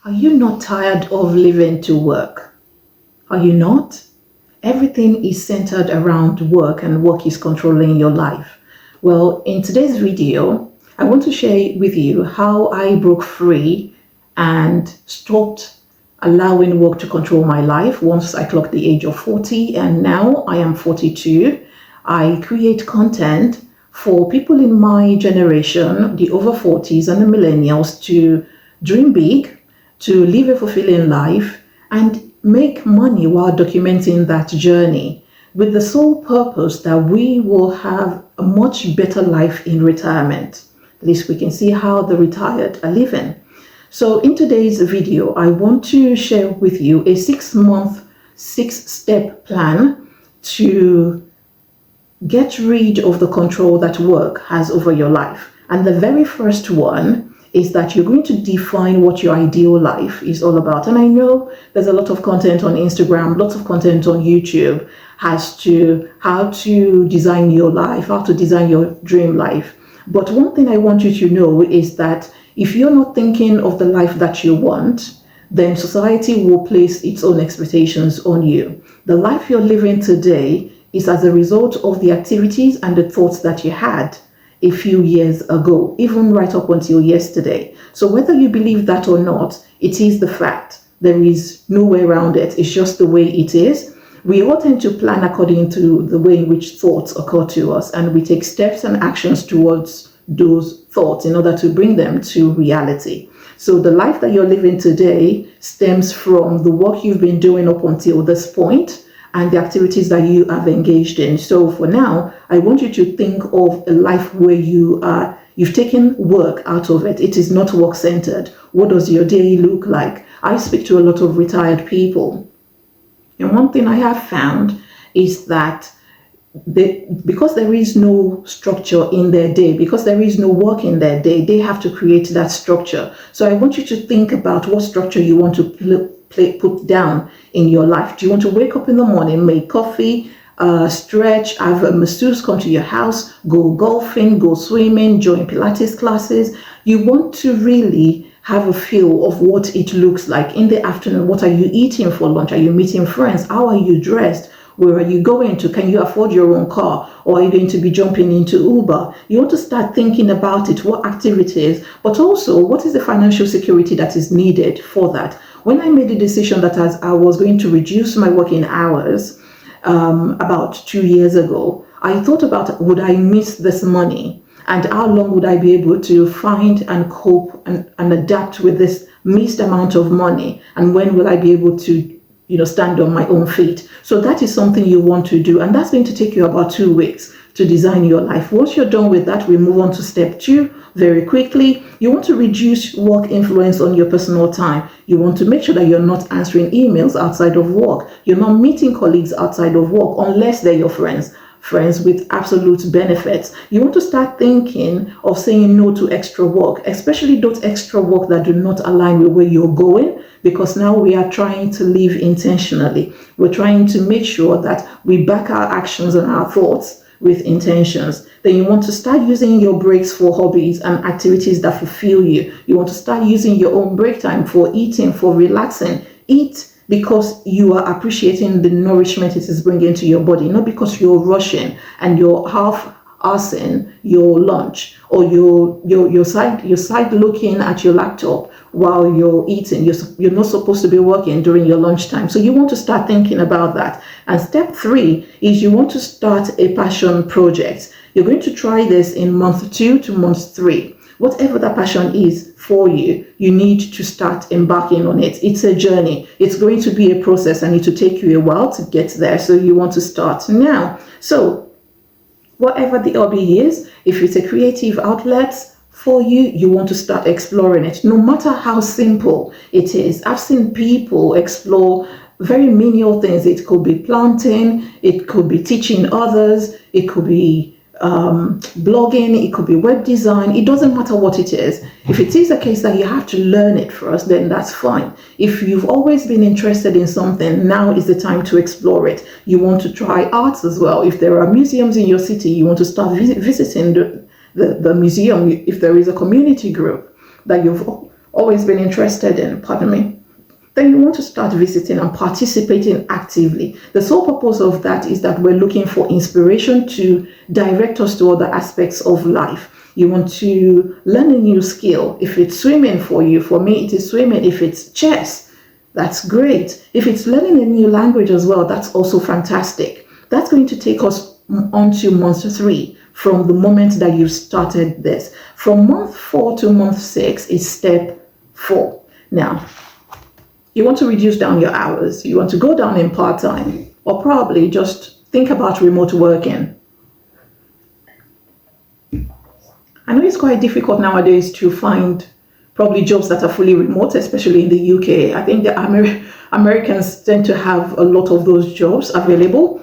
Are you not tired of living to work? Are you not? Everything is centered around work and work is controlling your life. Well, in today's video, I want to share with you how I broke free and stopped allowing work to control my life once I clocked the age of 40, and now I am 42. I create content for people in my generation, the over 40s and the millennials, to dream big, to live a fulfilling life, and make money while documenting that journey with the sole purpose that we will have a much better life in retirement. At least we can see how the retired are living. So in today's video, I want to share with you a 6-month, 6-step plan to get rid of the control that work has over your life. And the very first one is that you're going to define what your ideal life is all about. And I know there's a lot of content on Instagram, lots of content on YouTube as to how to design your life, how to design your dream life. But one thing I want you to know is that if you're not thinking of the life that you want, then society will place its own expectations on you. The life you're living today is as a result of the activities and the thoughts that you had a few years ago, even right up until yesterday. So whether you believe that or not, it is the fact. There is no way around it. It's just the way it is. We all tend to plan according to the way in which thoughts occur to us, and we take steps and actions towards those thoughts in order to bring them to reality. So the life that you're living today stems from the work you've been doing up until this point and the activities that you have engaged in. So for now, I want you to think of a life where you've taken work out of it. It is not work-centered. What does your day look like? I speak to a lot of retired people. And one thing I have found is that because there is no structure in their day, because there is no work in their day, they have to create that structure. So I want you to think about what structure you want to put down in your life. Do you want to wake up in the morning, make coffee, stretch, have a masseuse come to your house, go golfing, go swimming, join Pilates classes? You want to really have a feel of what it looks like in the afternoon. What are you eating for lunch? Are you meeting friends? How are you dressed? Where are you going to? Can you afford your own car? Or are you going to be jumping into Uber? You want to start thinking about it, what activities, but also what is the financial security that is needed for that. When I made the decision that as I was going to reduce my working hours about 2 years ago, I thought about, would I miss this money? And how long would I be able to find and cope and adapt with this missed amount of money? And when will I be able to stand on my own feet? So that is something you want to do. And that's going to take you about 2 weeks to design your life. Once you're done with that, we move on to step 2 very quickly. You want to reduce work influence on your personal time. You want to make sure that you're not answering emails outside of work. You're not meeting colleagues outside of work unless they're your friends with absolute benefits. You want to start thinking of saying no to extra work, especially those extra work that do not align with where you're going, because now we are trying to live intentionally. We're trying to make sure that we back our actions and our thoughts with intentions. Then you want to start using your breaks for hobbies and activities that fulfill you. You want to start using your own break time for eating, for relaxing. Eat because you are appreciating the nourishment it is bringing to your body, not because you're rushing and you're half-assing your lunch, or you're side looking at your laptop while you're eating. You're not supposed to be working during your lunchtime. So you want to start thinking about that. And step 3 is you want to start a passion project. You're going to try this in month 2 to month 3. Whatever that passion is for you, you need to start embarking on it. It's a journey. It's going to be a process and it will take you a while to get there. So you want to start now. So whatever the hobby is, if it's a creative outlet for you, you want to start exploring it, no matter how simple it is. I've seen people explore very menial things. It could be planting, it could be teaching others, it could be blogging, it could be web design. It doesn't matter what it is. If it is a case that you have to learn it first, then that's fine. If you've always been interested in something, now is the time to explore it. You want to try arts as well. If there are museums in your city, you want to start visiting the museum. If there is a community group that you've always been interested in, pardon me, then you want to start visiting and participating actively. The sole purpose of that is that we're looking for inspiration to direct us to other aspects of life. You want to learn a new skill. If it's swimming for you, for me it is swimming. If it's chess, that's great. If it's learning a new language as well, that's also fantastic. That's going to take us on to month 3 from the moment that you've started this. From month 4 to month 6 is step 4. Now, you want to reduce down your hours. You want to go down in part-time, or probably just think about remote working. I know it's quite difficult nowadays to find probably jobs that are fully remote, especially in the UK. I think the Americans tend to have a lot of those jobs available.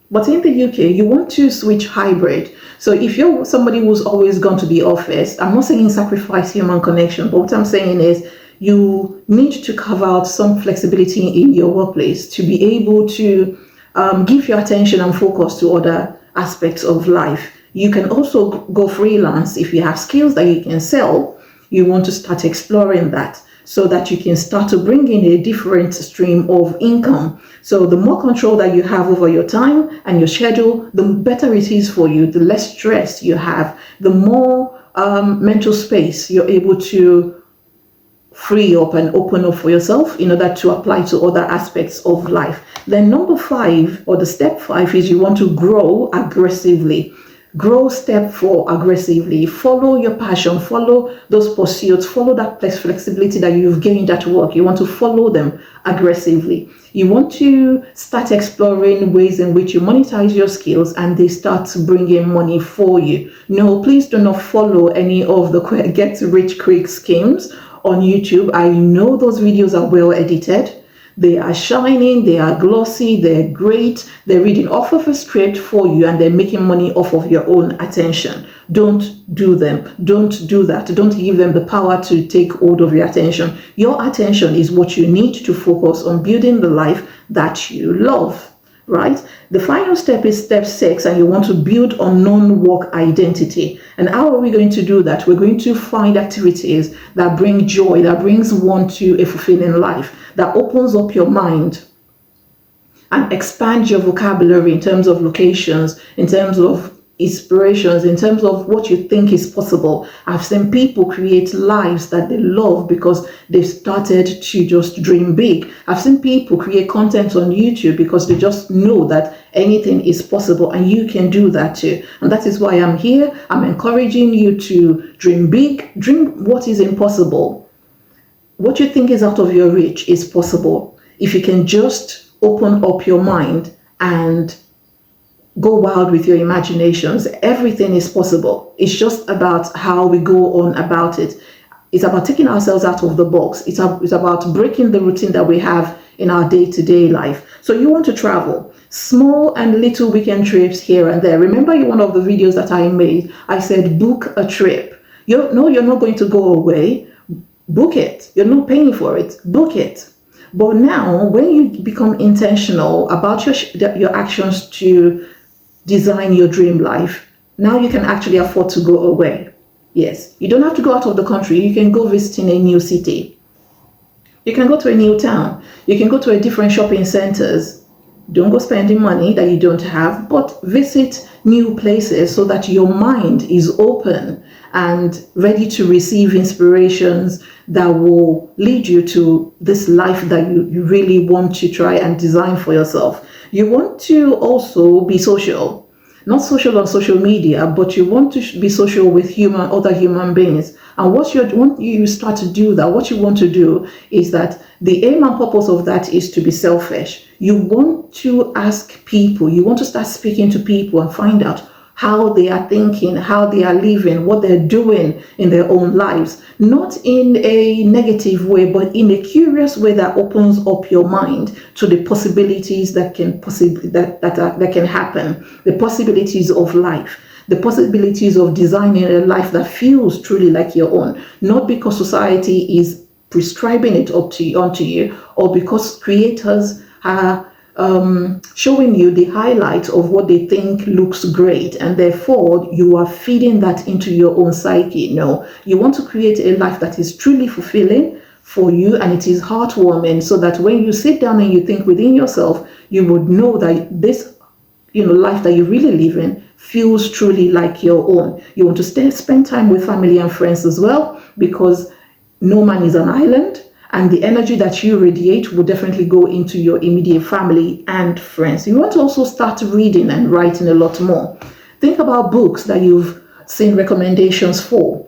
But in the UK, you want to switch hybrid. So if you're somebody who's always gone to the office, I'm not saying sacrifice human connection, but what I'm saying is you need to carve out some flexibility in your workplace to be able to give your attention and focus to other aspects of life. You can also go freelance if you have skills that you can sell. You want to start exploring that so that you can start to bring in a different stream of income. So the more control that you have over your time and your schedule, the better it is for you, the less stress you have, the more mental space you're able to free up and open up for yourself in order to apply to other aspects of life. Then number 5, or the step 5, is you want to grow aggressively. Grow step 4 aggressively. Follow your passion, follow those pursuits, follow that flexibility that you've gained at work. You want to follow them aggressively. You want to start exploring ways in which you monetize your skills and they start bringing money for you. No, please do not follow any of the get rich quick schemes on YouTube. I know those videos are well edited. They are shining, they are glossy, they're great. They're reading off of a script for you and they're making money off of your own attention. Don't do them. Don't do that. Don't give them the power to take hold of your attention. Your attention is what you need to focus on building the life that you love, right? The final step is step 6, and you want to build a non-work identity. And how are we going to do that? We're going to find activities that bring joy, that brings one to a fulfilling life, that opens up your mind and expands your vocabulary in terms of locations, in terms of inspirations, in terms of what you think is possible. I've seen people create lives that they love because they've started to just dream big. I've seen people create content on YouTube because they just know that anything is possible, and you can do that too. And that is why I'm here. I'm encouraging you to dream big, dream what is impossible. What you think is out of your reach is possible. If you can just open up your mind and go wild with your imaginations, everything is possible. It's just about how we go on about it. It's about taking ourselves out of the box. It's about breaking the routine that we have in our day-to-day life. So you want to travel, small and little weekend trips here and there. Remember in one of the videos that I made, I said book a trip. You're not going to go away. Book it. You're not paying for it. Book it. But now, when you become intentional about your actions to design your dream life, now you can actually afford to go away. Yes, you don't have to go out of the country. You can go visiting a new city. You can go to a new town. You can go to a different shopping centers. Don't go spending money that you don't have, but visit new places so that your mind is open and ready to receive inspirations that will lead you to this life that you really want to try and design for yourself. You want to also be social, not social on social media, but you want to be social with other human beings. And when you start to do that, what you want to do is that the aim and purpose of that is to be selfish. You want to ask people, you want to start speaking to people and find out how they are thinking, how they are living, what they're doing in their own lives. Not in a negative way, but in a curious way that opens up your mind to the possibilities that can happen, the possibilities of life, the possibilities of designing a life that feels truly like your own, not because society is prescribing it onto you, or because creators are showing you the highlights of what they think looks great, and therefore you are feeding that into your own psyche. No, you want to create a life that is truly fulfilling for you, and it is heartwarming, so that when you sit down and you think within yourself, you would know that this life that you're really living feels truly like your own. You want to spend time with family and friends as well, because no man is an island, and the energy that you radiate will definitely go into your immediate family and friends. You want to also start reading and writing a lot more. Think about books that you've seen recommendations for.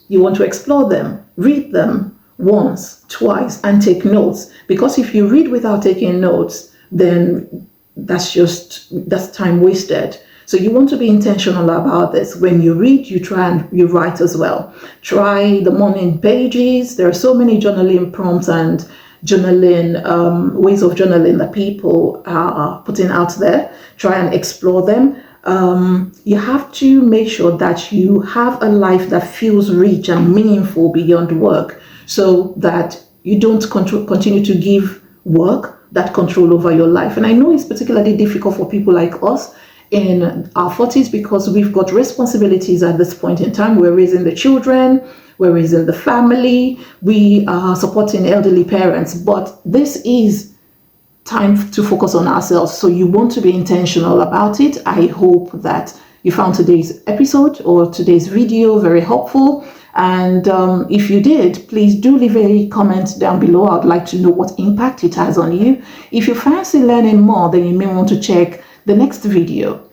You want to explore them, read them once, twice, and take notes, because if you read without taking notes, then that's time wasted. So you want to be intentional about this. When you read, you try and you write as well. Try the morning pages. There are so many journaling prompts and journaling ways of journaling that people are putting out there. Try and explore them. You have to make sure that you have a life that feels rich and meaningful beyond work, so that you don't continue to give work that control over your life. And I know it's particularly difficult for people like us in our 40s, because we've got responsibilities at this point in time. We're raising the children, we're raising the family, we are supporting elderly parents, but this is time to focus on ourselves. So you want to be intentional about it. I hope that you found today's episode or today's video very helpful. And if you did, please do leave a comment down below. I'd like to know what impact it has on you. If you fancy learning more, then you may want to check the next video.